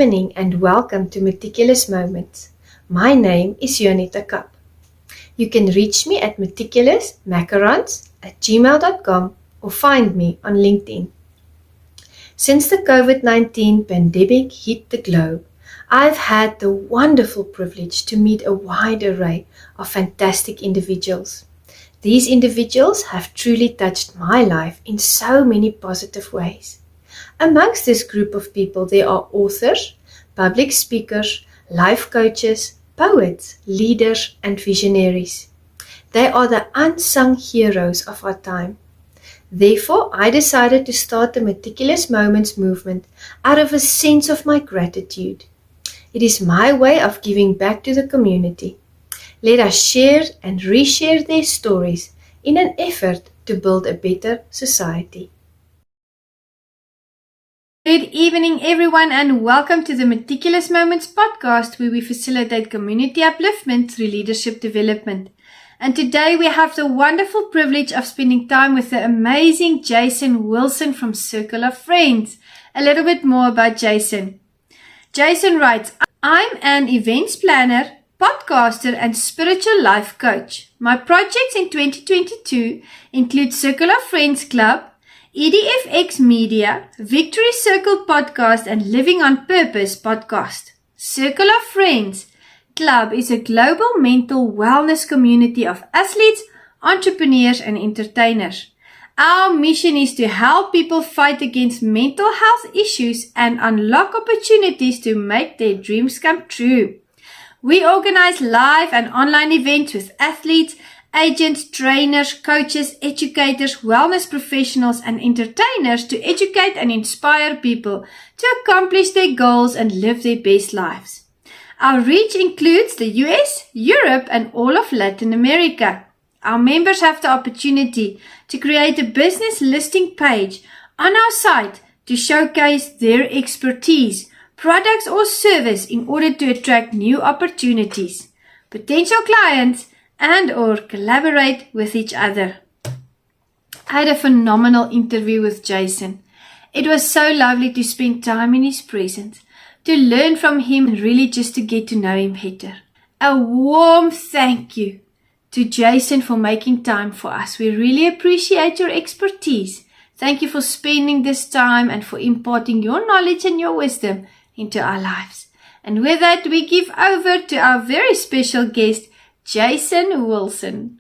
evening and welcome to Meticulous Moments. My name is Juanita Kapp. You can reach me at meticulousmacarons@gmail.com or find me on LinkedIn. Since the COVID-19 pandemic hit the globe, I've had the wonderful privilege to meet a wide array of fantastic individuals. These individuals have truly touched my life in so many positive ways. Amongst this group of people, there are authors, public speakers, life coaches, poets, leaders, and visionaries. They are the unsung heroes of our time. Therefore, I decided to start the Meticulous Moments movement out of a sense of my gratitude. It is my way of giving back to the community. Let us share and reshare their stories in an effort to build a better society. Good evening, everyone, and welcome to the Meticulous Moments podcast, where we facilitate community upliftment through leadership development. And today we have the wonderful privilege of spending time with the amazing Jason Wilson from Circle of Friends. A little bit more about Jason. Jason writes, I'm an events planner, podcaster, and spiritual life coach. My projects in 2022 include Circle of Friends Club, EDFX Media, Victory Circle Podcast, and Living on Purpose Podcast. Circle of Friends Club is a global mental wellness community of athletes, entrepreneurs, and entertainers. Our mission is to help people fight against mental health issues and unlock opportunities to make their dreams come true. We organize live and online events with athletes, agents, trainers, coaches, educators, wellness professionals, and entertainers to educate and inspire people to accomplish their goals and live their best lives. Our reach includes the US, Europe, and all of Latin America. Our members have the opportunity to create a business listing page on our site to showcase their expertise, products, or service in order to attract new opportunities, potential clients, and or collaborate with each other. I had a phenomenal interview with Jason. It was so lovely to spend time in his presence, to learn from him, and really just to get to know him better. A warm thank you to Jason for making time for us. We really appreciate your expertise. Thank you for spending this time and for imparting your knowledge and your wisdom into our lives. And with that, we give over to our very special guest, Jason Wilson.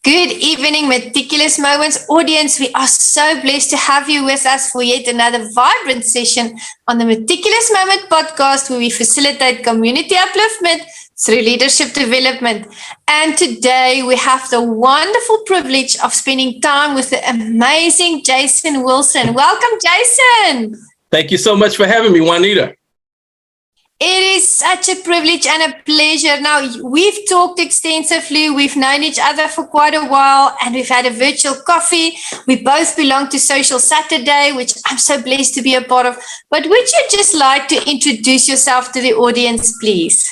Good evening, Meticulous Moments audience. We are so blessed to have you with us for yet another vibrant session on the Meticulous Moment podcast, where we facilitate community upliftment through leadership development. And today we have the wonderful privilege of spending time with the amazing Jason Wilson. Welcome, Jason. Thank you so much for having me, Juanita. It is such a privilege and a pleasure. Now, we've talked extensively. We've known each other for quite a while, and we've had a virtual coffee. We both belong to Social Saturday, which I'm so blessed to be a part of. But would you just like to introduce yourself to the audience, please?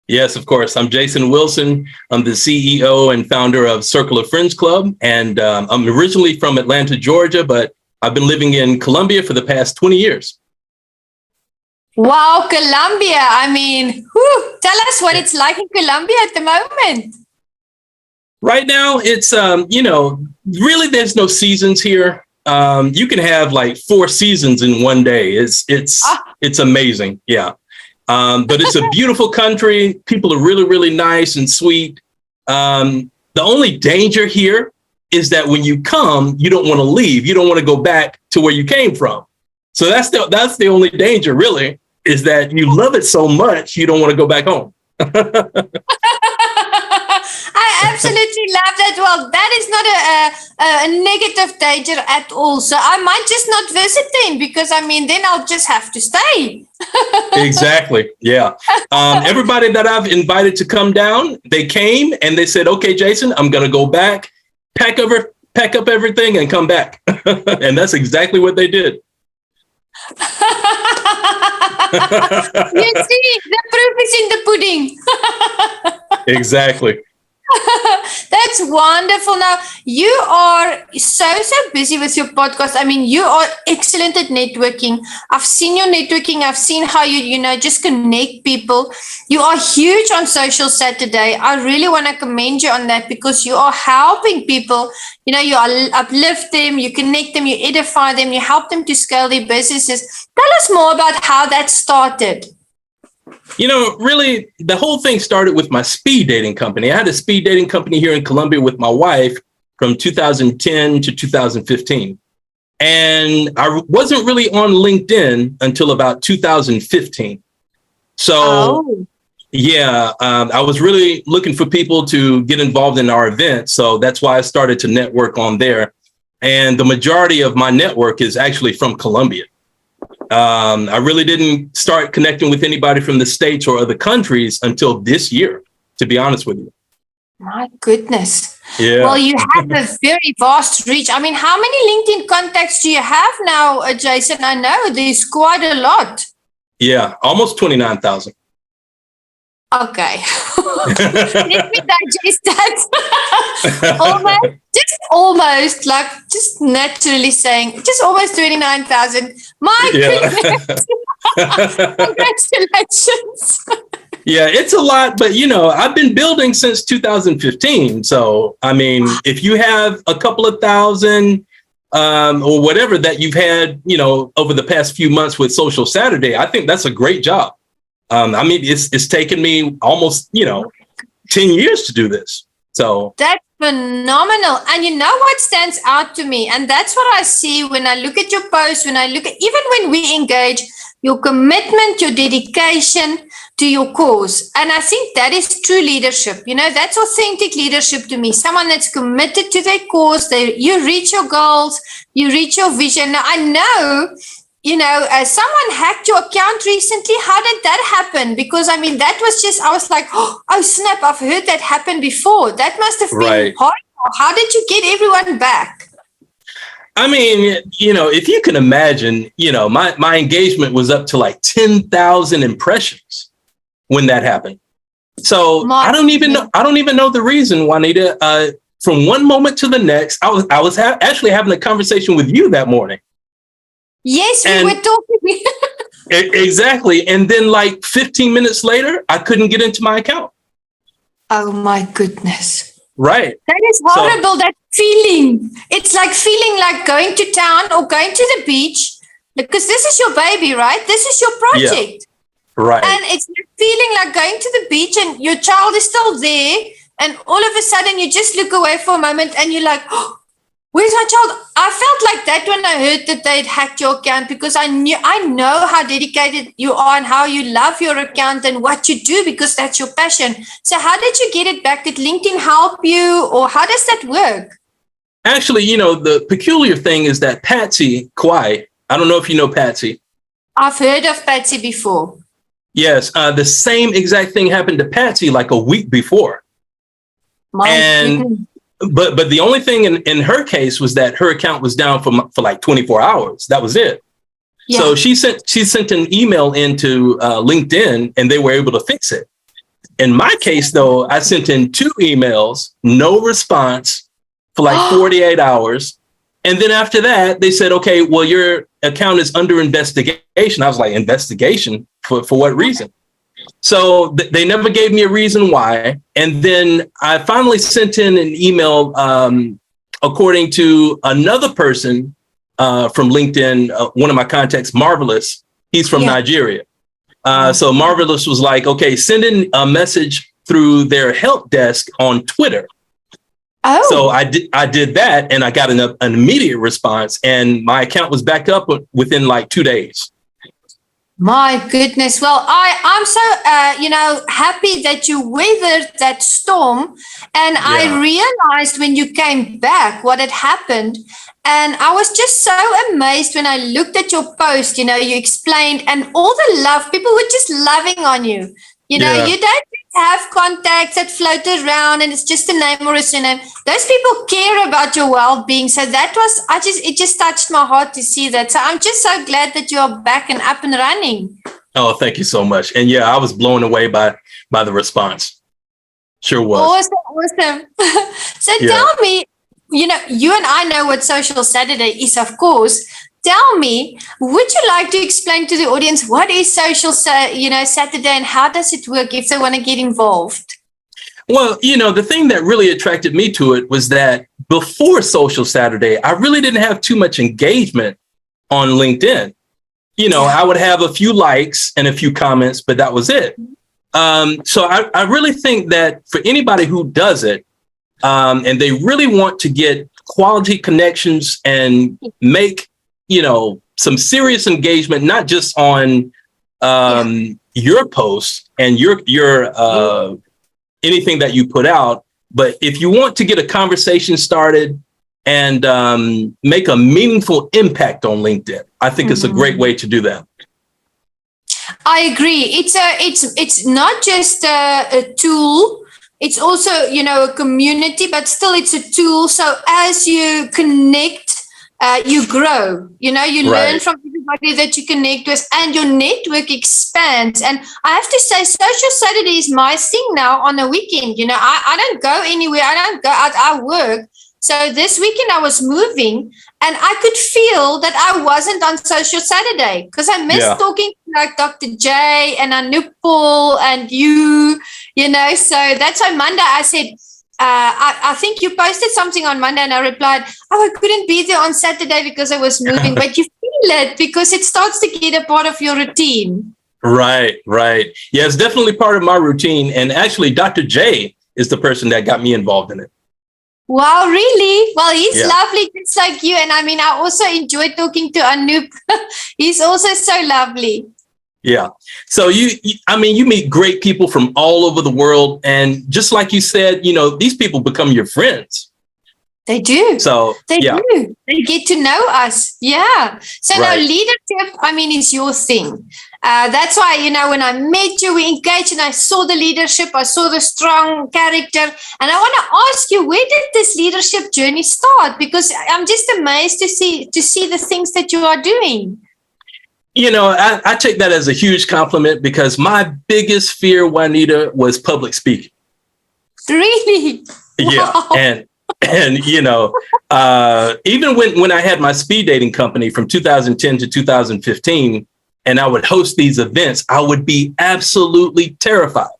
Yes, of course. I'm Jason Wilson. I'm the CEO and founder of Circle of Friends Club, and I'm originally from Atlanta, Georgia, but I've been living in Colombia for the past 20 years. Wow, Colombia. I mean, tell us what it's like in Colombia at the moment. Right now, it's, really there's no seasons here. You can have like 4 seasons in one day. It's amazing. Yeah. But it's a beautiful country. People are really, really nice and sweet. The only danger here is that when you come, you don't want to leave. You don't want to go back to where you came from. So that's the only danger, really, is that you love it so much, you don't want to go back home. I absolutely love that. Well, that is not a negative danger at all. So I might just not visit then, because then I'll just have to stay. Exactly. Yeah. Everybody that I've invited to come down, they came and they said, okay, Jason, I'm going to go back, pack up everything and come back. And that's exactly what they did. You see, the proof is in the pudding. Exactly. That's wonderful. Now, you are so busy with your podcast. I mean, you are excellent at networking. I've seen your networking. I've seen how you just connect people. You are huge on Social Saturday. I really want to commend you on that because you are helping people. You uplift them, you connect them, you edify them, you help them to scale their businesses. Tell us more about how that started. Really, the whole thing started with my speed dating company. I had a speed dating company here in Columbia with my wife from 2010 to 2015. And I wasn't really on LinkedIn until about 2015. So, I was really looking for people to get involved in our event. So that's why I started to network on there. And the majority of my network is actually from Colombia. I really didn't start connecting with anybody from the States or other countries until this year, to be honest with you. My goodness. Yeah. Well, you have a very vast reach. I mean, how many LinkedIn contacts do you have now, Jason? I know there's quite a lot. Yeah, almost 29,000. Okay. Let me digest that. almost, like just naturally saying, just almost 29,000. My goodness. Congratulations. Yeah, it's a lot, but I've been building since 2015. So, I mean, if you have a couple of thousand or whatever that you've had, over the past few months with Social Saturday, I think that's a great job. I mean, it's taken me almost, 10 years to do this. So that's phenomenal. And you know what stands out to me? And that's what I see when I look at your posts, when I look at, even when we engage, your commitment, your dedication to your cause. And I think that is true leadership. That's authentic leadership to me. Someone that's committed to their cause. You reach your goals, you reach your vision. Now, I know, someone hacked your account recently. How did that happen? Because, I mean, that was just, I was like, oh snap, I've heard that happen before. That must have been horrible. How did you get everyone back? I mean, if you can imagine, my engagement was up to like 10,000 impressions when that happened. So I don't even know the reason, Juanita. From one moment to the next, I was actually having a conversation with you that morning. Yes, we were talking. Exactly. And then like 15 minutes later, I couldn't get into my account. Oh my goodness. Right. That is horrible, that feeling. It's like feeling like going to town or going to the beach because this is your baby, right? This is your project. Yeah. Right. And it's feeling like going to the beach and your child is still there. And all of a sudden you just look away for a moment and you're like, oh, where's my child? I felt like that when I heard that they'd hacked your account because I know how dedicated you are and how you love your account and what you do because that's your passion. So how did you get it back? Did LinkedIn help you or how does that work? Actually, the peculiar thing is that Patsy Kwai, I don't know if you know Patsy. I've heard of Patsy before. Yes, the same exact thing happened to Patsy like a week before. But the only thing in her case was that her account was down for like 24 hours. That was it. Yeah. So she sent an email into LinkedIn and they were able to fix it. In my case, though, I sent in 2 emails, no response for like 48 hours. And then after that, they said, okay, well, your account is under investigation. I was like, investigation? For what reason? So they never gave me a reason why. And then I finally sent in an email, according to another person from LinkedIn, one of my contacts, Marvelous. He's from Nigeria. So Marvelous was like, okay, send in a message through their help desk on Twitter. Oh. So I did that and I got an immediate response and my account was back up within like 2 days. My goodness. Well, I'm so, happy that you weathered that storm. And I realized when you came back what had happened. And I was just so amazed when I looked at your post, you explained and all the love, people were just loving on you. You don't have contacts that float around and it's just a name or a surname. Those people care about your well-being. So that was, it just touched my heart to see that. So I'm just so glad that you're back and up and running. Oh, thank you so much. And I was blown away by the response. Sure was. Awesome. So tell me, you and I know what Social Saturday is, of course. Tell me, would you like to explain to the audience what is Social Saturday and how does it work if they want to get involved? Well, the thing that really attracted me to it was that before Social Saturday, I really didn't have too much engagement on LinkedIn. I would have a few likes and a few comments, but that was it. So I really think that for anybody who does it, and they really want to get quality connections and make, some serious engagement, not just on your posts and your anything that you put out, but if you want to get a conversation started and make a meaningful impact on LinkedIn, I think it's a great way to do that. I agree. It's not just a tool. It's also, a community, but still it's a tool. So as you connect, you grow, you learn from everybody that you connect with and your network expands. And I have to say, Social Saturday is my thing now on the weekend. I don't go anywhere. I don't go out. I work. So this weekend I was moving and I could feel that I wasn't on Social Saturday because I missed talking to like Dr. J and Anupul and you, so that's why Monday I said, I think you posted something on Monday and I replied, I couldn't be there on Saturday because I was moving, but you feel it because it starts to get a part of your routine. Right. Yeah, it's definitely part of my routine. And actually, Dr. J is the person that got me involved in it. Wow, really? Well, he's lovely, just like you. And I also enjoyed talking to Anup. He's also so lovely. Yeah. So you meet great people from all over the world. And just like you said, these people become your friends. They do. So they do. They get to know us. Yeah. So now leadership, is your thing. That's why, when I met you, we engaged and I saw the leadership. I saw the strong character. And I want to ask you, where did this leadership journey start? Because I'm just amazed to see the things that you are doing. I take that as a huge compliment because my biggest fear, Juanita, was public speaking. Really? Yeah. Wow. And even when I had my speed dating company from 2010 to 2015, and I would host these events, I would be absolutely terrified.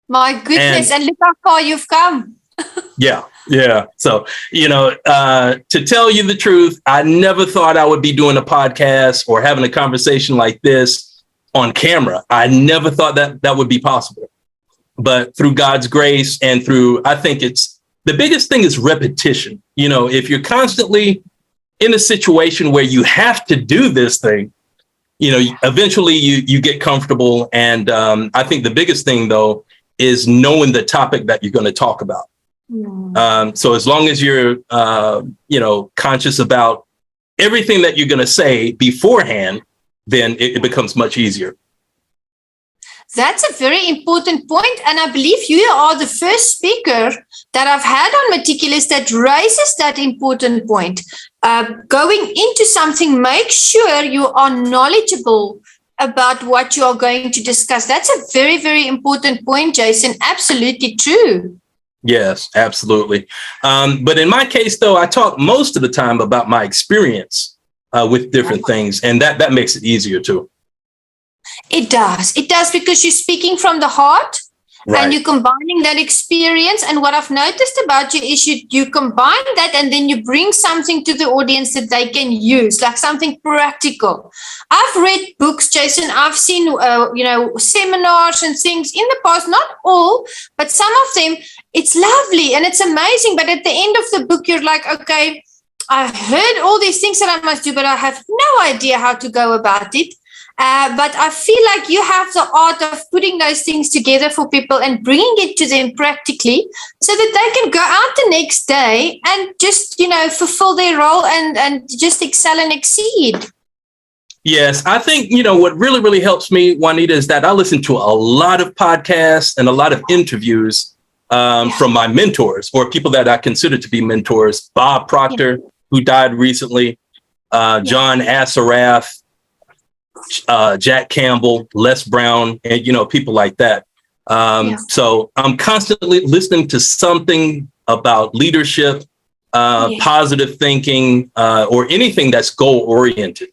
My goodness. And look how far you've come. Yeah. So, to tell you the truth, I never thought I would be doing a podcast or having a conversation like this on camera. I never thought that would be possible. But through God's grace and I think the biggest thing is repetition. If you're constantly in a situation where you have to do this thing, eventually you get comfortable. And I think the biggest thing, though, is knowing the topic that you're going to talk about. So as long as you're, conscious about everything that you're going to say beforehand, then it becomes much easier. That's a very important point. And I believe you are the first speaker that I've had on Meticulous that raises that important point. Going into something, make sure you are knowledgeable about what you are going to discuss. That's a very, very important point, Jason. Absolutely true. Yes, absolutely. But in my case, though, I talk most of the time about my experience with different things, and that makes it easier, too. It does because you're speaking from the heart. Right. And you're combining that experience. And what I've noticed about you is you combine that and then you bring something to the audience that they can use, like something practical. I've read books, Jason. I've seen, seminars and things in the past, not all, but some of them. It's lovely and it's amazing. But at the end of the book, you're like, okay, I heard all these things that I must do, but I have no idea how to go about it. But I feel like you have the art of putting those things together for people and bringing it to them practically so that they can go out the next day and just, fulfill their role and just excel and exceed. Yes, I think, what really, really helps me, Juanita, is that I listen to a lot of podcasts and a lot of interviews from my mentors or people that I consider to be mentors. Bob Proctor, who died recently, John Assarath, Jack Campbell, Les Brown, and, people like that. So I'm constantly listening to something about leadership, positive thinking, or anything that's goal oriented.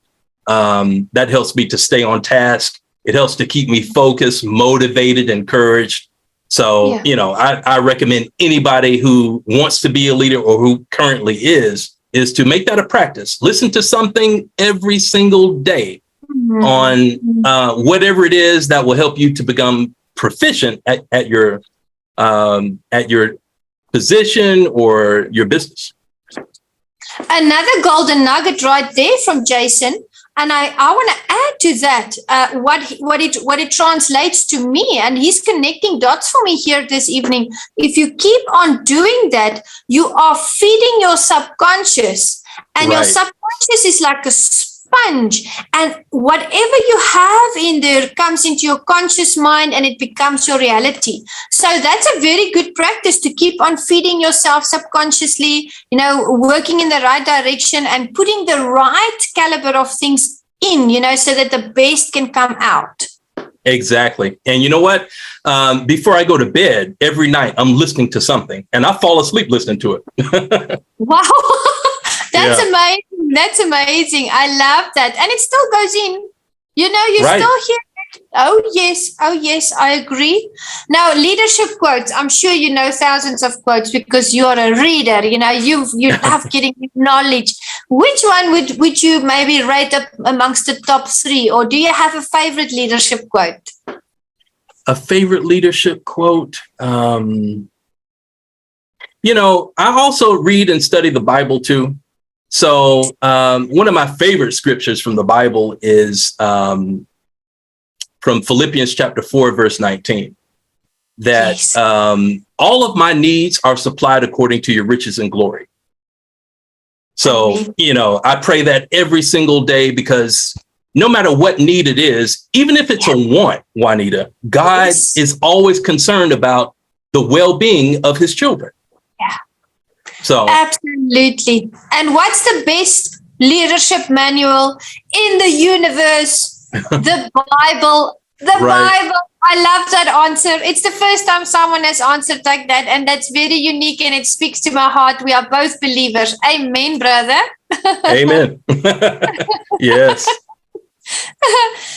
That helps me to stay on task. It helps to keep me focused, motivated, encouraged. So, I recommend anybody who wants to be a leader or who currently is to make that a practice. Listen to something every single day on whatever it is that will help you to become proficient at your position or your business. Another golden nugget right there from Jason. And I want to add to that what it translates to me, and he's connecting dots for me here this evening. If you keep on doing that, you are feeding your subconscious, and your subconscious is like a sponge, and whatever you have in there comes into your conscious mind and it becomes your reality. So that's a very good practice to keep on feeding yourself subconsciously, working in the right direction and putting the right caliber of things in, so that the best can come out. Exactly. And you know what? Before I go to bed every night, I'm listening to something and I fall asleep listening to it. Wow. That's amazing. That's amazing. I love that. And it still goes in. You still hear it. Oh, yes. I agree. Now, leadership quotes. I'm sure you know thousands of quotes because you're a reader. You love getting knowledge. Which one would you maybe rate up amongst the top 3? Or do you have a favorite leadership quote? A favorite leadership quote? I also read and study the Bible too. So one of my favorite scriptures from the Bible is from Philippians chapter 4, verse 19, that all of my needs are supplied according to your riches and glory. So, I pray that every single day because no matter what need it is, even if it's a want, Juanita, God is always concerned about the well-being of his children. Yeah. So absolutely. And what's the best leadership manual in the universe? The Bible. The Bible. I love that answer. It's the first time someone has answered like that, and that's very unique and it speaks to my heart. We are both believers. Amen, brother. Amen. Yes.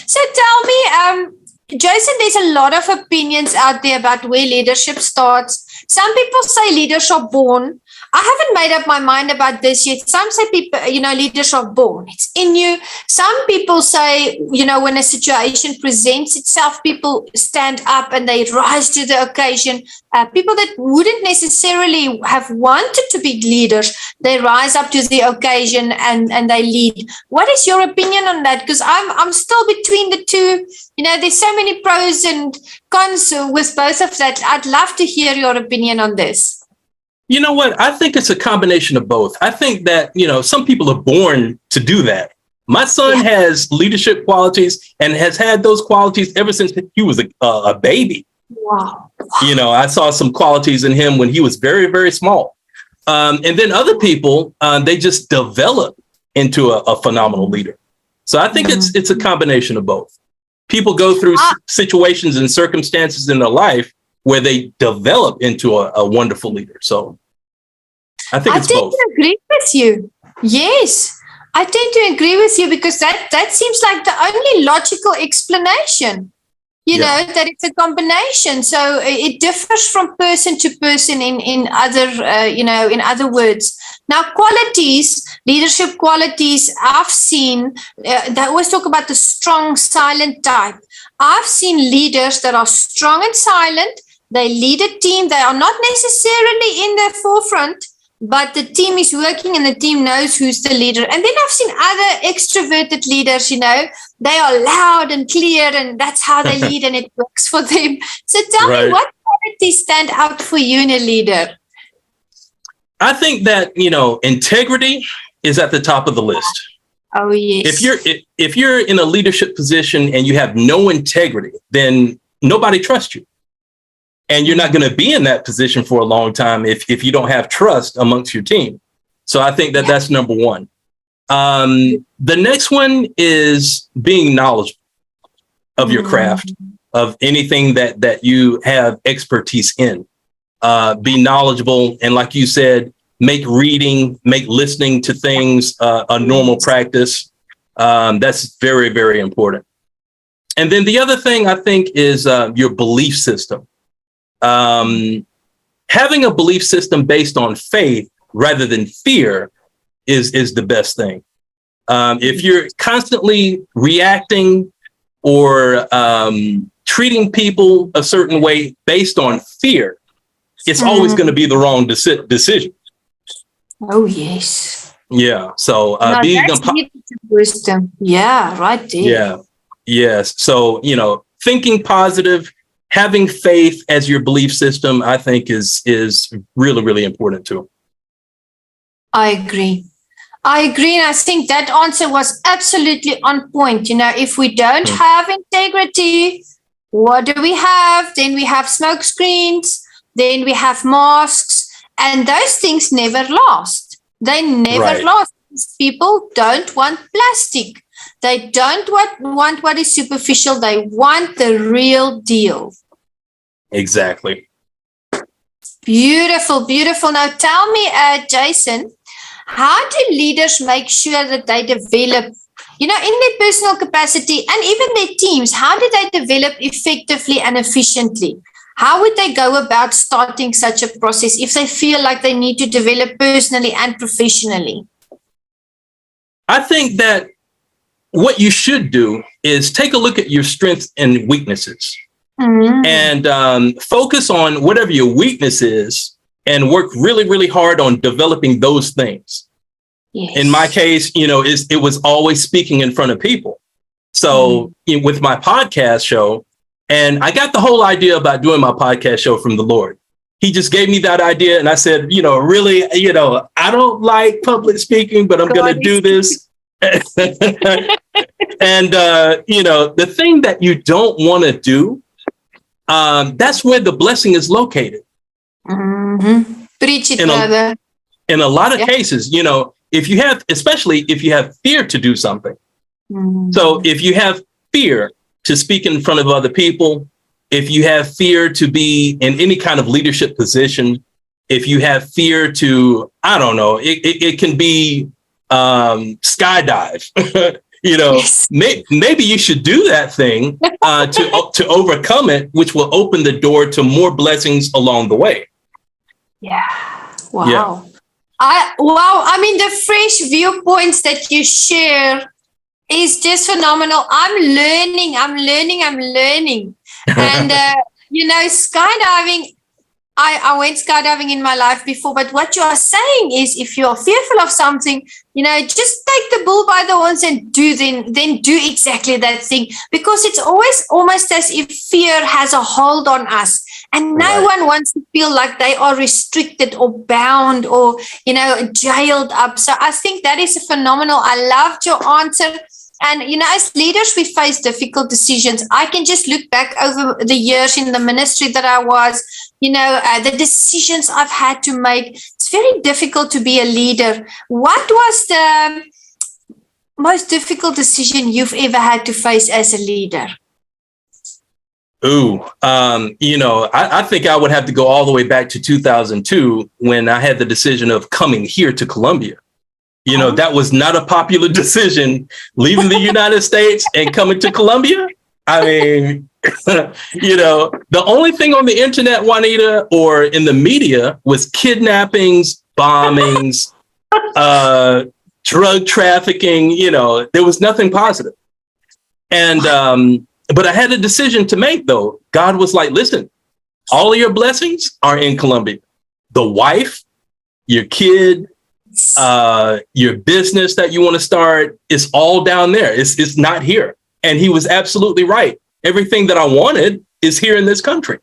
So tell me, Jason, there's a lot of opinions out there about where leadership starts. Some people say leaders are born. I haven't made up my mind about this yet. Some say people, leaders are born. It's in you. Some people say, when a situation presents itself, people stand up and they rise to the occasion. People that wouldn't necessarily have wanted to be leaders, they rise up to the occasion and they lead. What is your opinion on that? Because I'm still between the two. There's so many pros and cons with both of that. I'd love to hear your opinion on this. You know what? I think it's a combination of both. I think that, some people are born to do that. My son has leadership qualities and has had those qualities ever since he was a baby. Wow. I saw some qualities in him when he was very, very small. And then other people, they just develop into a phenomenal leader. So I think it's a combination of both. People go through situations and circumstances in their life where they develop into a wonderful leader. So I think it's both. I tend to agree with you. Yes, I tend to agree with you because that seems like the only logical explanation, that it's a combination. So it differs from person to person in other words. Now, qualities, leadership qualities, I've seen, they always talk about the strong, silent type. I've seen leaders that are strong and silent. They lead a team. They are not necessarily in the forefront, but the team is working and the team knows who's the leader. And then I've seen other extroverted leaders, they are loud and clear and that's how they lead and it works for them. So tell me, what qualities stand out for you in a leader? I think that, integrity is at the top of the list. Oh, yes. If you're in a leadership position and you have no integrity, then nobody trusts you. And you're not going to be in that position for a long time if you don't have trust amongst your team. So I think that that's number one. The next one is being knowledgeable of your craft. of anything that you have expertise in. Be knowledgeable. And like you said, make listening to things a normal practice. That's very, very important. And then the other thing I think is your belief system. Having a belief system based on faith rather than fear is the best thing. If you're constantly reacting or treating people a certain way based on fear, it's always going to be the wrong decision. Oh, yes. Yeah. So being wisdom. Yeah, right there. Yeah. Yes. So, thinking positive, having faith as your belief system, I think is really, really important too. I agree. And I think that answer was absolutely on point. If we don't have integrity, what do we have? Then we have smoke screens, then we have masks, and those things never last. They never last. People don't want plastic. They don't want what is superficial. They want the real deal. Exactly. Beautiful, beautiful. Now tell me, Jason, how do leaders make sure that they develop, in their personal capacity and even their teams, how do they develop effectively and efficiently? How would they go about starting such a process if they feel like they need to develop personally and professionally? I think that what you should do is take a look at your strengths and weaknesses and focus on whatever your weakness is and work really, really hard on developing those things. Yes. In my case, it was always speaking in front of people. So with my podcast show, and I got the whole idea about doing my podcast show from the Lord. He just gave me that idea. And I said, really, I don't like public speaking, but I'm going to do this. And, the thing that you don't want to do, that's where the blessing is located. Preach it, brother. In a lot of cases, especially if you have fear to do something. So if you have fear to speak in front of other people, if you have fear to be in any kind of leadership position, if you have fear to, I don't know, it can be skydive. Yes. Maybe you should do that thing to overcome it, which will open the door to more blessings along the way. Yeah. Wow. Yeah. I mean, the fresh viewpoints that you share is just phenomenal. I'm learning. And, skydiving, I went skydiving in my life before, but what you are saying is if you're fearful of something, just take the bull by the horns and then do exactly that thing, because it's always almost as if fear has a hold on us. And no one wants to feel like they are restricted or bound or, jailed up. So I think that is phenomenal. I loved your answer. And, as leaders, we face difficult decisions. I can just look back over the years in the ministry that I was, the decisions I've had to make. It's very difficult to be a leader. What was the most difficult decision you've ever had to face as a leader? I think I would have to go all the way back to 2002 when I had the decision of coming here to Columbia. That was not a popular decision, leaving the United States and coming to Columbia. I mean, the only thing on the internet, Juanita, or in the media was kidnappings, bombings, drug trafficking. There was nothing positive. And but I had a decision to make, though. God was like, listen, all of your blessings are in Columbia. The wife, your kid, your business that you want to start, is all down there. It's not here. And he was absolutely right. Everything that I wanted is here in this country.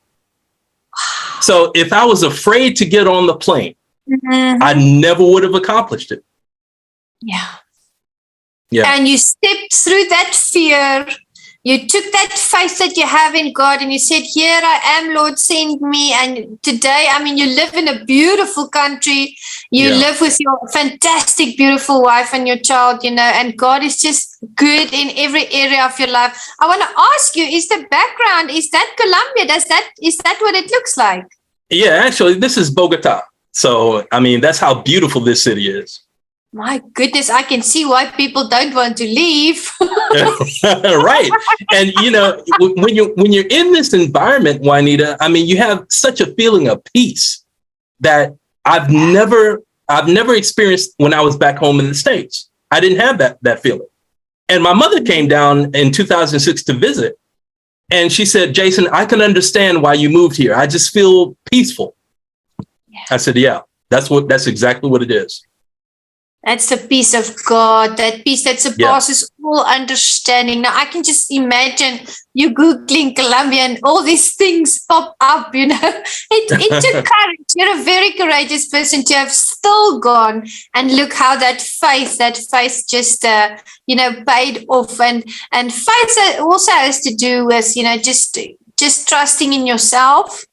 So if I was afraid to get on the plane, I never would have accomplished it. Yeah. And you stepped through that fear You took that faith that you have in God and you said, here I am, Lord, send me. And today, I mean, you live in a beautiful country. You live with your fantastic, beautiful wife and your child, and God is just good in every area of your life. I want to ask you, is the background, is that Colombia? Is that what it looks like? Yeah, actually, this is Bogota. So, I mean, that's how beautiful this city is. My goodness, I can see why people don't want to leave. Right. And, when you're in this environment, Juanita, I mean, you have such a feeling of peace that I've never experienced when I was back home in the States. I didn't have that feeling. And my mother came down in 2006 to visit. And she said, Jason, I can understand why you moved here. I just feel peaceful. Yeah. I said, yeah, that's exactly what it is. That's the peace of God, that peace that surpasses all understanding. Now, I can just imagine you Googling Colombia and all these things pop up, It took courage. You're a very courageous person to have still gone and look how that faith just, paid off. And faith also has to do with, just trusting in yourself.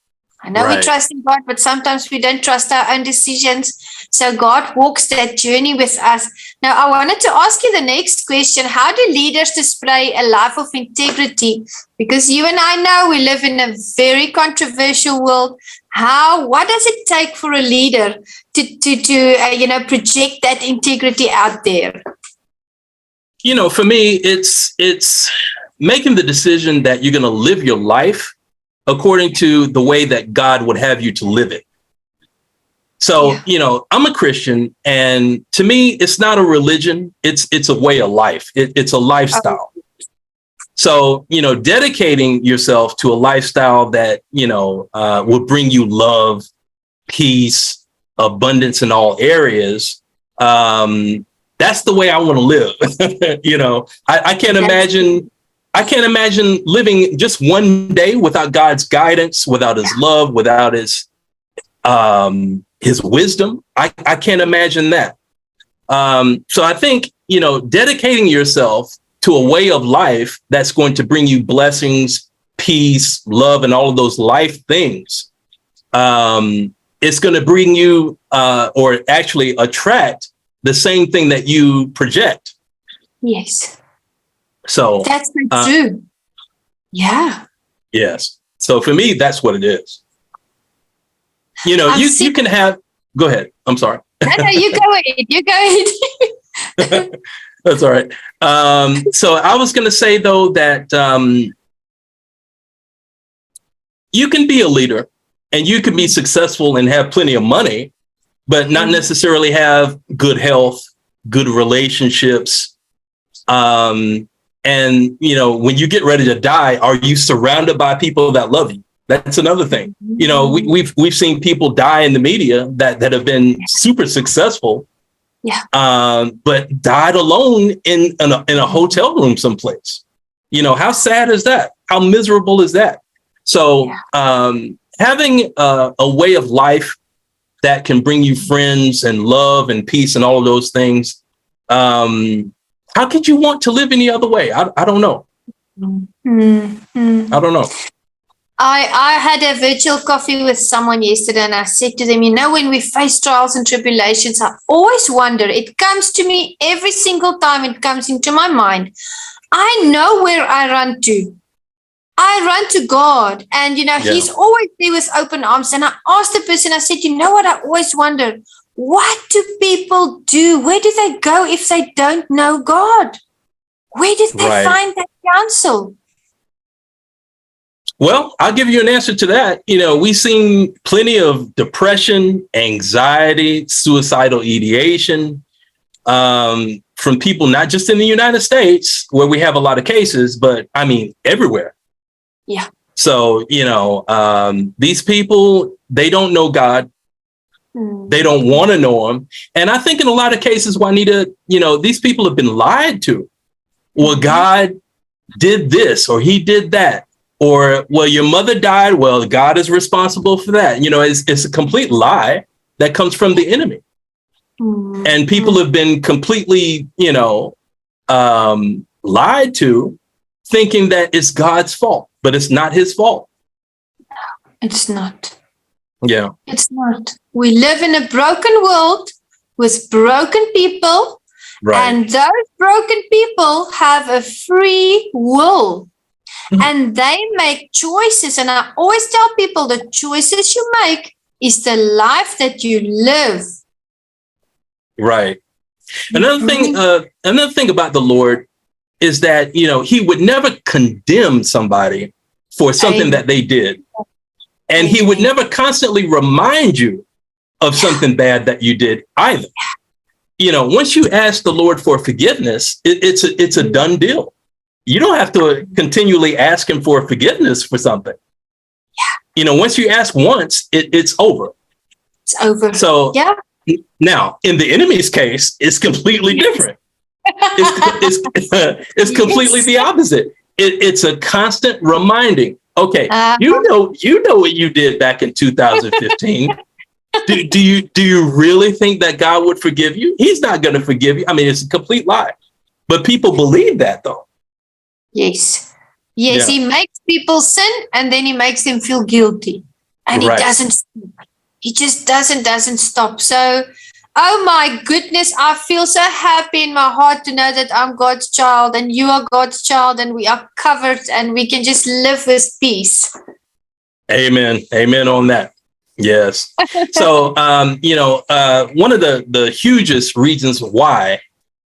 I know we trust in God, but sometimes we don't trust our own decisions. So God walks that journey with us. Now, I wanted to ask you the next question. How do leaders display a life of integrity? Because you and I know we live in a very controversial world. What does it take for a leader to project that integrity out there? For me, it's making the decision that you're going to live your life according to the way that God would have you to live it. So, I'm a Christian, and to me, it's not a religion. It's a way of life. It's a lifestyle. So, dedicating yourself to a lifestyle that, will bring you love, peace, abundance in all areas. That's the way I want to live. I can't imagine. I can't imagine living just one day without God's guidance, without his love, without his wisdom. I can't imagine that. So I think, dedicating yourself to a way of life that's going to bring you blessings, peace, love, and all of those life things. It's going to bring you or actually attract the same thing that you project. Yes. So that's true. Yeah. Yes. So for me, that's what it is. You can have, go ahead. I'm sorry. No, you go ahead. You go ahead. That's all right. So I was going to say, though, that you can be a leader and you can be successful and have plenty of money, but not necessarily have good health, good relationships. And, when you get ready to die, are you surrounded by people that love you? That's another thing. We've seen people die in the media that have been super successful, but died alone in a hotel room someplace. How sad is that? How miserable is that? So having a way of life that can bring you friends and love and peace and all of those things. How could you want to live any other way? I don't know. I don't know. I had a virtual coffee with someone yesterday and I said to them, when we face trials and tribulations, I always wonder, it comes to me every single time it comes into my mind. I know where I run to. I run to God and, he's always there with open arms. And I asked the person, I said, what I always wonder, what do people do? Where do they go if they don't know God? Where did they find that counsel? Well, I'll give you an answer to that. We've seen plenty of depression, anxiety, suicidal ideation from people, not just in the United States, where we have a lot of cases, but I mean, everywhere. Yeah. So, these people, they don't know God. They don't want to know him. And I think in a lot of cases, Juanita, these people have been lied to. Well, God did this or he did that. Or, well, your mother died. Well, God is responsible for that. It's a complete lie that comes from the enemy. And people have been completely, lied to thinking that it's God's fault, but it's not his fault. It's not. Yeah. It's not. We live in a broken world with broken people, Right. and those broken people have a free will. And they make choices. And I always tell people the choices you make is the life that you live. Right. Another thing about the Lord is that, he would never condemn somebody for something that they did. And he would never constantly remind you of something bad that you did either. Once you ask the Lord for forgiveness, it's a done deal. You don't have to continually ask him for forgiveness for something. Yeah. Once you ask once, it's over. It's over. So now, in the enemy's case, it's completely different. It's completely the opposite. It's a constant reminding. Okay, you know what you did back in 2015. Do you really think that God would forgive you? He's not going to forgive you. I mean, it's a complete lie. But people believe that, though. Yes. Yes, yeah. He makes people sin, and then he makes them feel guilty. And he doesn't stop. He just doesn't stop. So, oh my goodness, I feel so happy in my heart to know that I'm God's child and you are God's child, and we are covered and we can just live with peace. Amen. Amen on that. Yes. So, one of the hugest reasons why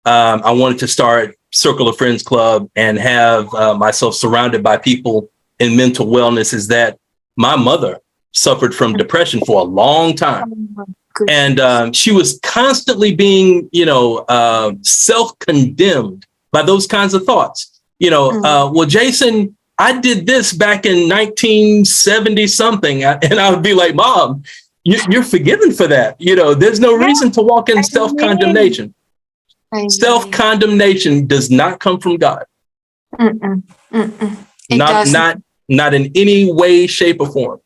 I wanted to start Circle of Friends Club and have myself surrounded by people in mental wellness is that my mother suffered from depression for a long time. And she was constantly being, self-condemned by those kinds of thoughts. Well, Jason, I did this back in 1970 something. And I would be like, Mom, you're forgiven for that. There's no reason to walk in self-condemnation. Self-condemnation does not come from God. Not in any way, shape, or form.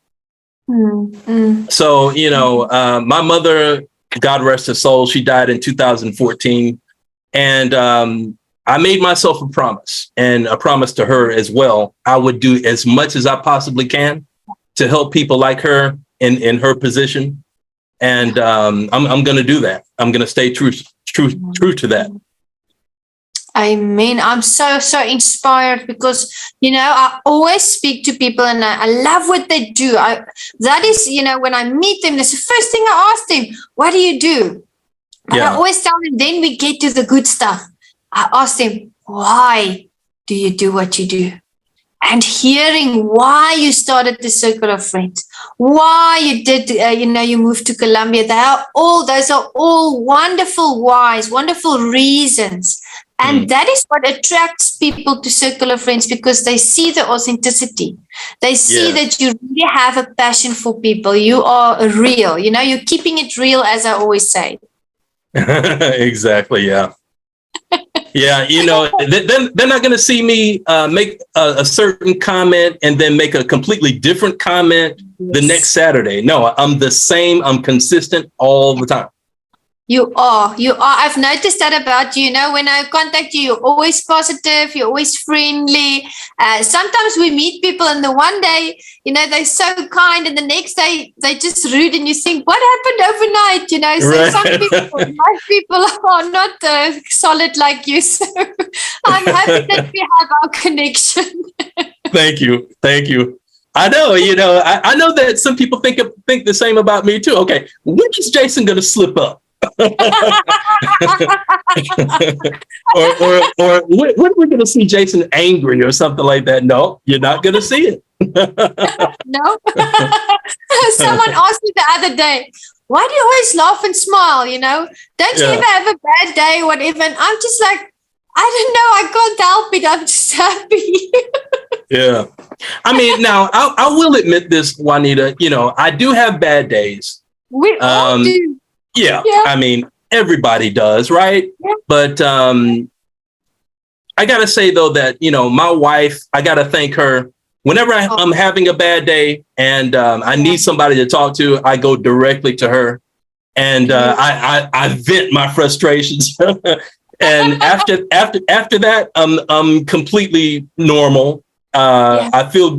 So, my mother, God rest her soul, she died in 2014. And I made myself a promise, and a promise to her as well. I would do as much as I possibly can to help people like her in her position. And I'm going to do that. I'm going to stay true to that. Amen. I'm so inspired because, I always speak to people and I love what they do. That is, when I meet them, that's the first thing I ask them, what do you do? And I always tell them, then we get to the good stuff. I ask them, why do you do what you do? And hearing why you started the Circle of Friends, why you did, you moved to Colombia. Those are all wonderful whys, wonderful reasons. And that is what attracts people to Circle of Friends, because they see the authenticity. They see that you really have a passion for people. You are real. You're keeping it real, as I always say. Exactly. Yeah. Yeah. They're not going to see me make a certain comment and then make a completely different comment the next Saturday. No, I'm the same. I'm consistent all the time. You are. I've noticed that about you. When I contact you, you're always positive. You're always friendly. Sometimes we meet people and the one day, they're so kind, and the next day they're just rude, and you think, what happened overnight? So most people are not solid like you. So I'm happy that we have our connection. Thank you. I know, I know that some people think the same about me too. Okay, when is Jason going to slip up? or when are we going to see Jason angry or something like that? No, you're not going to see it. No. Someone asked me the other day, why do you always laugh and smile? Don't you ever have a bad day or whatever? And I'm just like, I don't know, I can't help it, I'm just happy. Yeah. I mean, now I will admit this, Juanita, I do have bad days. We all do. Yeah, I mean, everybody does, right? Yeah. But I got to say, though, that, my wife, I got to thank her. Whenever I'm having a bad day and I need somebody to talk to, I go directly to her and I vent my frustrations. And after that, I'm completely normal. I feel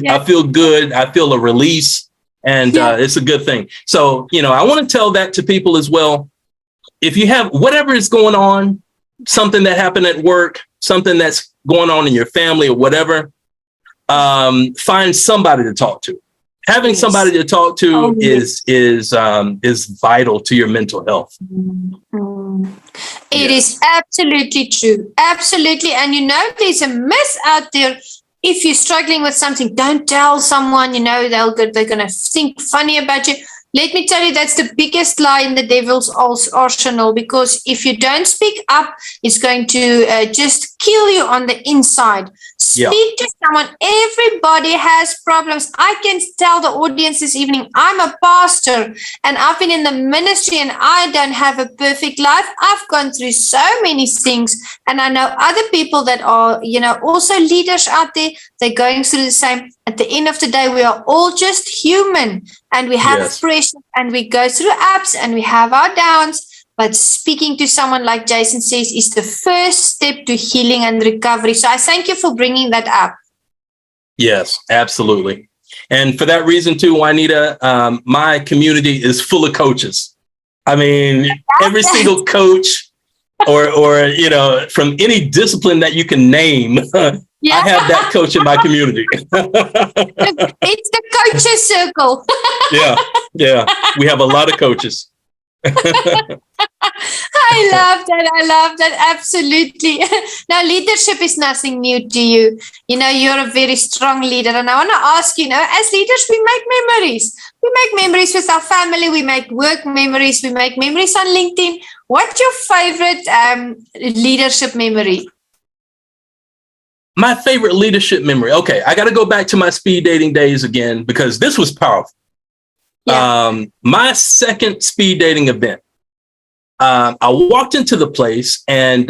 good. I feel a release, and it's a good thing. So, I want to tell that to people as well. If you have whatever is going on, something that happened at work, something that's going on in your family or whatever, find somebody to talk to. Having somebody to talk to is vital to your mental health. It is absolutely true. Absolutely. And there's a myth out there. If you're struggling with something, don't tell someone, they're going to think funny about you. Let me tell you, that's the biggest lie in the devil's arsenal, because if you don't speak up, it's going to just kill you on the inside. Speak to someone. Everybody has problems. I can tell the audience this evening, I'm a pastor and I've been in the ministry and I don't have a perfect life. I've gone through so many things, and I know other people that are, also leaders out there. They're going through the same. At the end of the day, we are all just human, and we have pressure, and we go through ups, and we have our downs. But speaking to someone, like Jason says, is the first step to healing and recovery. So I thank you for bringing that up. Yes, absolutely. And for that reason too, Juanita, my community is full of coaches. I mean, every single coach or from any discipline that you can name, I have that coach in my community. It's the coaches circle. Yeah. We have a lot of coaches. I love that. Absolutely. Now, leadership is nothing new to you. You're a very strong leader. And I want to ask you, as leaders, we make memories. We make memories with our family. We make work memories. We make memories on LinkedIn. What's your favorite leadership memory? My favorite leadership memory. Okay, I got to go back to my speed dating days again, because this was powerful. Yeah. My second speed dating event, I walked into the place, and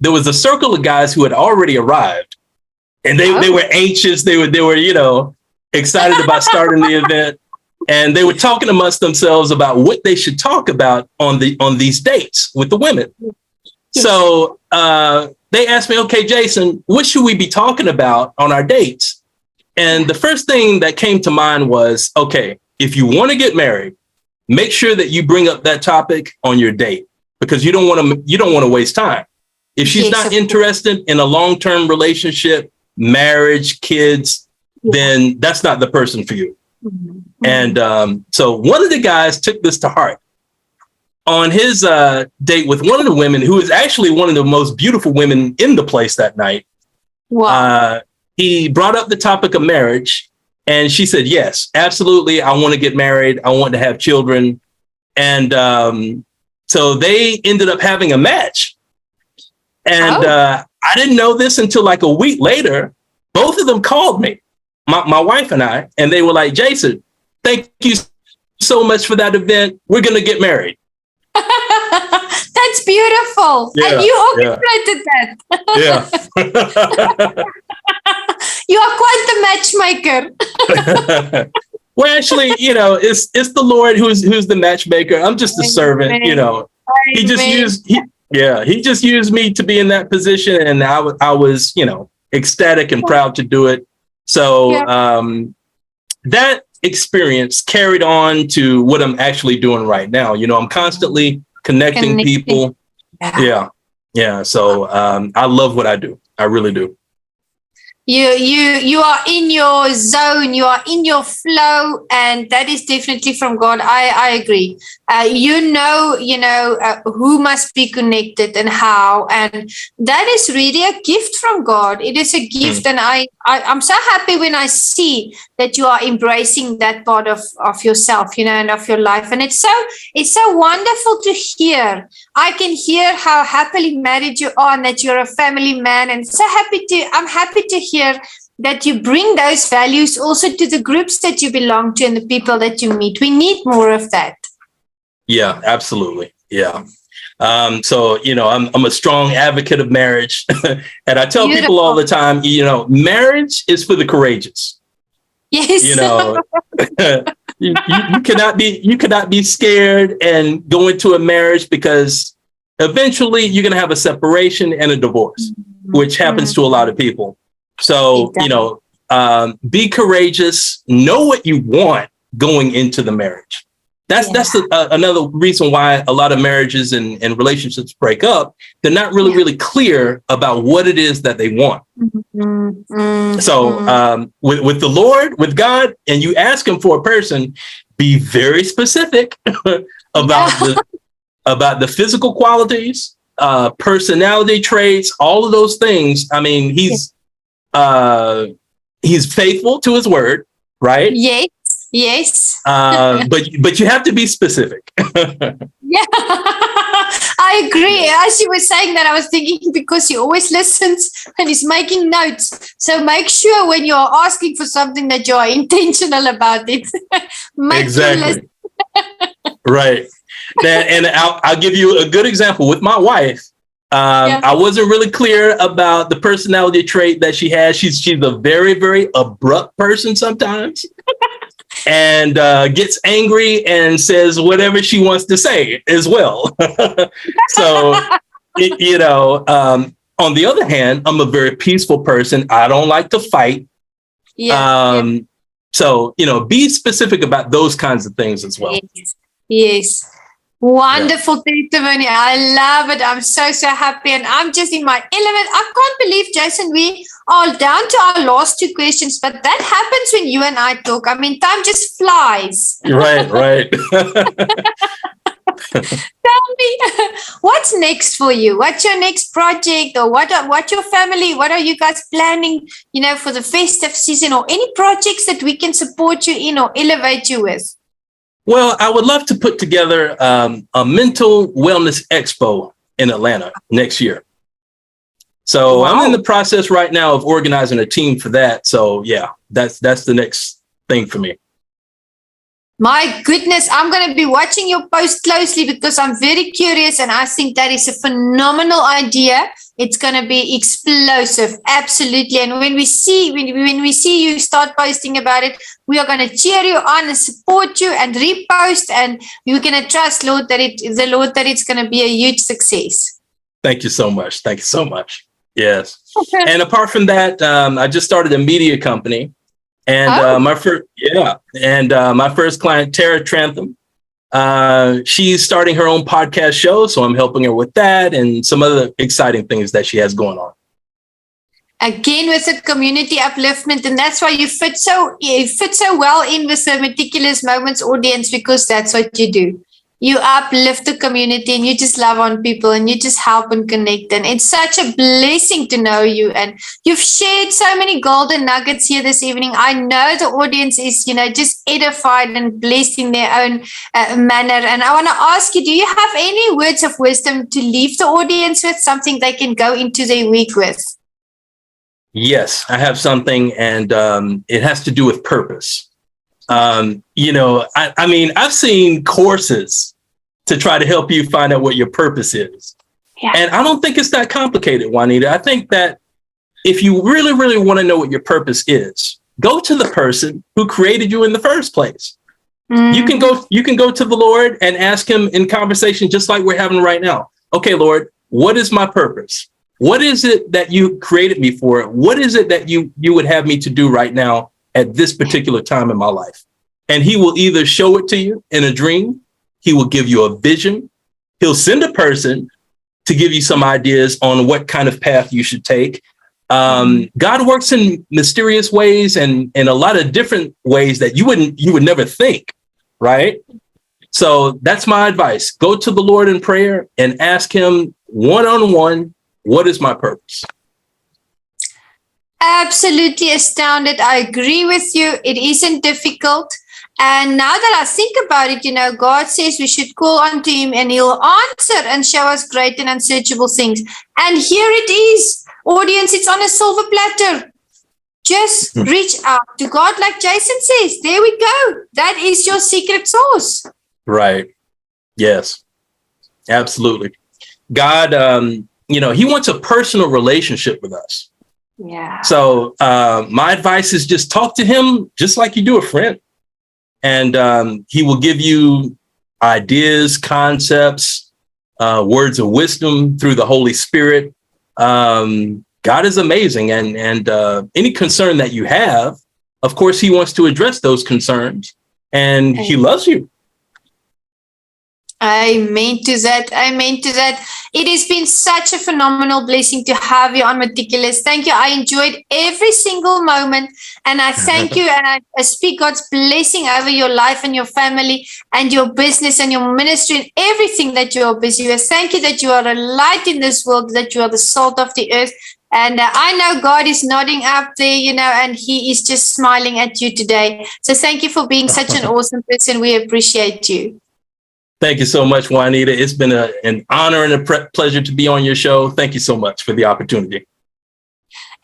there was a circle of guys who had already arrived, and they were anxious. They were excited about starting the event, and they were talking amongst themselves about what they should talk about on these dates with the women. Yes. So they asked me, okay, Jason, what should we be talking about on our dates? And the first thing that came to mind was, okay, if you want to get married, make sure that you bring up that topic on your date, because you don't want to waste time. If she's not interested in a long-term relationship, marriage, kids, then that's not the person for you. Mm-hmm. And so one of the guys took this to heart. On his date with one of the women, who is actually one of the most beautiful women in the place that night, he brought up the topic of marriage. And she said, yes, absolutely. I want to get married. I want to have children. And so they ended up having a match. And I didn't know this until like a week later. Both of them called me, my wife and I, and they were like, Jason, thank you so much for that event. We're going to get married. That's beautiful. Yeah, and you orchestrated that. Yeah. You are quite the matchmaker. Well, actually, it's the Lord who's the matchmaker. I'm just a servant, He just used me to be in that position, and I was, ecstatic and proud to do it. So that experience carried on to what I'm actually doing right now. I'm constantly connecting people. Yeah. So I love what I do. I really do. You are in your zone, you are in your flow, and that is definitely from God. I agree. Who must be connected and how, and that is really a gift from God. It is a gift, and I'm so happy when I see that you are embracing that part of yourself, and of your life, and it's so wonderful to hear. I can hear how happily married you are, and that you're a family man, and I'm happy to hear that you bring those values also to the groups that you belong to and the people that you meet. We need more of that. Yeah, absolutely. Yeah. So, I'm a strong advocate of marriage. And I tell people all the time, marriage is for the courageous. Yes. You cannot be scared and go into a marriage, because eventually you're going to have a separation and a divorce, which happens to a lot of people. So, be courageous, know what you want going into the marriage. That's another reason why a lot of marriages and relationships break up. They're not really clear about what it is that they want. So with the Lord, with God, and you ask him for a person, be very specific about the physical qualities, personality traits, all of those things. I mean, he's faithful to his word, right? Yes. But you have to be specific. Yeah, I agree. As you were saying that, I was thinking because he always listens and he's making notes. So make sure when you're asking for something that you are intentional about it. Exactly. Right. And I'll give you a good example with my wife. I wasn't really clear about the personality trait that she has. She's a very, very abrupt person sometimes. And gets angry and says whatever she wants to say as well. So, on the other hand, I'm a very peaceful person. I don't like to fight. So, be specific about those kinds of things as well. Yes. Wonderful testimony. I love it. I'm so happy. And I'm just in my element. I can't believe, Jason, we are down to our last two questions, but that happens when you and I talk. I mean, time just flies. Right. Tell me, what's next for you? What's your next project, or what your family, what are you guys planning, for the festive season, or any projects that we can support you in or elevate you with? Well, I would love to put together a mental wellness expo in Atlanta next year. So I'm in the process right now of organizing a team for that. So that's the next thing for me. My goodness, I'm going to be watching your post closely because I'm very curious, and I think that is a phenomenal idea. It's going to be explosive, absolutely. And when we see you start posting about it, we are going to cheer you on and support you and repost, and you're going to trust the Lord that it's going to be a huge success. Thank you so much. Yes. And apart from that, I just started a media company. And my first client, Tara Trantham, she's starting her own podcast show. So I'm helping her with that and some other exciting things that she has going on. Again, with the community upliftment. And that's why you fit so well in with the Meticulous Moments audience, because that's what you do. You uplift the community and you just love on people and you just help and connect. And it's such a blessing to know you. And you've shared so many golden nuggets here this evening. I know the audience is, just edified and blessed in their own manner. And I want to ask you, do you have any words of wisdom to leave the audience with, something they can go into their week with? Yes, I have something, and it has to do with purpose. I've seen courses to try to help you find out what your purpose is. Yeah. And I don't think it's that complicated, Juanita. I think that if you really, really want to know what your purpose is, go to the person who created you in the first place. Mm-hmm. You can go to the Lord and ask him in conversation, just like we're having right now. Okay, Lord, what is my purpose? What is it that you created me for? What is it that you would have me to do right now at this particular time in my life? And he will either show it to you in a dream, he will give you a vision, he'll send a person to give you some ideas on what kind of path you should take. God works in mysterious ways and in a lot of different ways that you would never think, right? So that's my advice. Go to the Lord in prayer and ask him one-on-one, what is my purpose? Absolutely astounded. I agree with you. It isn't difficult. And now that I think about it, God says we should call unto him and he'll answer and show us great and unsearchable things. And here it is, audience, it's on a silver platter. Just reach out to God, like Jason says. There we go. That is your secret sauce. Right. Yes, absolutely. God, he wants a personal relationship with us. Yeah. So my advice is just talk to him just like you do a friend. And he will give you ideas, concepts, words of wisdom through the Holy Spirit. God is amazing. And any concern that you have, of course, he wants to address those concerns, and he loves you. Amen to that. Amen to that. It has been such a phenomenal blessing to have you on Meticulous. Thank you. I enjoyed every single moment, and I thank you, and I speak God's blessing over your life and your family and your business and your ministry and everything that you are busy with. Thank you that you are a light in this world, that you are the salt of the earth. And I know God is nodding up there, and he is just smiling at you today. So thank you for being such an awesome person. We appreciate you. Thank you so much, Juanita. It's been an honor and a pleasure to be on your show. Thank you so much for the opportunity.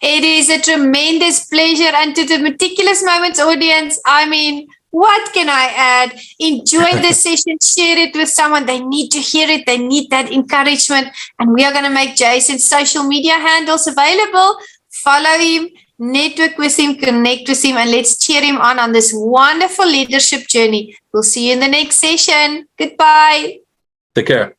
It is a tremendous pleasure. And to the Meticulous Moments audience, I mean, what can I add? Enjoy this session. Share it with someone. They need to hear it. They need that encouragement. And we are going to make Jason's social media handles available. Follow him, network with him, connect with him, and let's cheer him on this wonderful leadership journey. We'll see you in the next session. Goodbye. Take care.